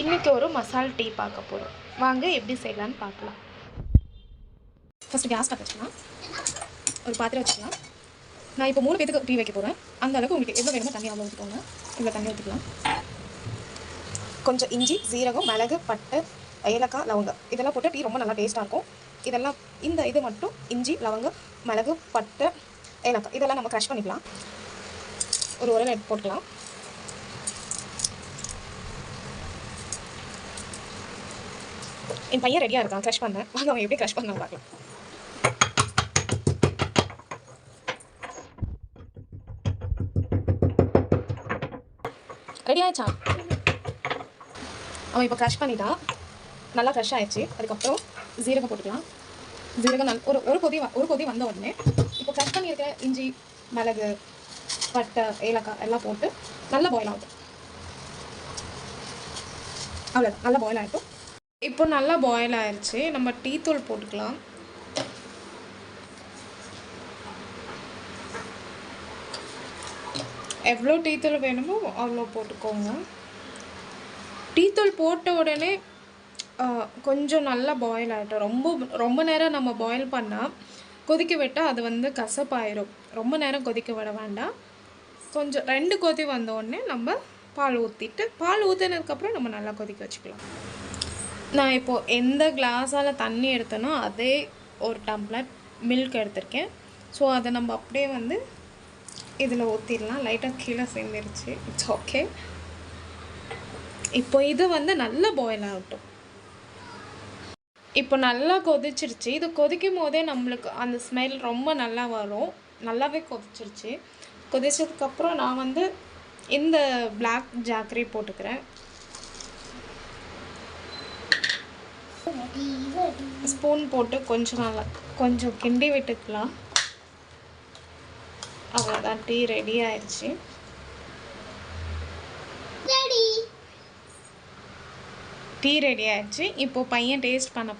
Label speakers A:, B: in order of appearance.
A: இன்றைக்கி ஒரு மசால் டீ பார்க்க போகிறோம். வாங்க எப்படி செய்யலான்னு பார்க்கலாம். ஃபஸ்ட்டு கேஸ் பற்ற வச்சுக்கலாம். ஒரு பாத்திரம் வச்சுக்கலாம். நான் இப்போ 3 பேருக்கு டீ வைக்க போகிறேன். அந்த அளவுக்கு உங்களுக்கு எவ்வளோ வேணுமோ தண்ணி அவ்வளோ ஊற்றிக்கோங்க. இவ்வளோ தண்ணி ஊற்றிக்கலாம். கொஞ்சம் இஞ்சி, சீரகம், மிளகு, பட்டை, ஏலக்காய், லவங்கம் இதெல்லாம் போட்டு டீ ரொம்ப நல்லா டேஸ்ட்டாக இருக்கும். இதெல்லாம் இது மட்டும் இஞ்சி, லவங்கம், மிளகு, பட்டை, ஏலக்காய் இதெல்லாம் நம்ம க்ரஷ் பண்ணிக்கலாம். ஒரு உரலை எடுத்து போட்டுக்கலாம். என் பையன் ரெடியாக இருக்கான், க்ரஷ் பண்ணேன். வாங்க அவன் எப்படி க்ரஷ் பண்ண பார்க்கலாம். ரெடி ஆயிடுச்சா? அவன் இப்போ க்ரஷ் பண்ணிட்டான், நல்லா க்ரஷ் ஆயிடுச்சு. அதுக்கப்புறம் ஜீரகம் போட்டுக்கலாம். ஜீரகம் ஒரு கொதி வந்த உடனே இப்போ க்ரஷ் பண்ணியிருக்க இஞ்சி, மிளகு, பட்டை, ஏலக்காய் எல்லாம் போட்டு நல்லா பாயில் ஆகும். அவ்வளோதான், நல்லா பாயில் ஆகிடும். இப்போ நல்லா பாயில் ஆயிடுச்சு. நம்ம டீ தூள் போட்டுக்கலாம். எவ்வளோ டீ தூள் வேணுமோ அவ்வளோ போட்டுக்கோங்க. டீ தூள் போட்ட உடனே கொஞ்சம் நல்லா பாயில் ஆகிட்டோம். ரொம்ப நேரம் நம்ம பாயில் பண்ணால் கொதிக்க விட்டால் அது வந்து கசப்பாயிடும். ரொம்ப நேரம் கொதிக்க விட வேண்டாம். கொஞ்சம் 2 கொதி வந்த உடனே நம்ம பால் ஊற்றினதுக்கப்புறம் நம்ம நல்லா கொதிக்க வச்சுக்கலாம். நான் இப்போது எந்த கிளாஸால் தண்ணி எடுத்தனோ அதே ஒரு டம்ளர் மில்க் எடுத்திருக்கேன். ஸோ அதை நம்ம அப்படியே வந்து இதில் ஊற்றிடலாம். லைட்டாக கீழே சேர்ந்துருச்சு, இட்ஸ் ஓகே. இப்போ இது வந்து நல்லா பாயில் ஆகட்டும். இப்போ நல்லா கொதிச்சிருச்சு. இது கொதிக்கும் போதே நம்மளுக்கு அந்த ஸ்மெல் ரொம்ப நல்லா வரும். நல்லாவே கொதிச்சிருச்சு. கொதிச்சதுக்கப்புறம் நான் வந்து இந்த பிளாக் ஜாக்கரி போட்டுக்கிறேன். ஸ்பூன் போட்டு கொஞ்சம் கிண்டி விட்டுக்கலாம். அவ்வளோதான், டீ ரெடி ஆயிடுச்சு. டீ ரெடி ஆயிடுச்சு. இப்போ பையன் டேஸ்ட் பண்ண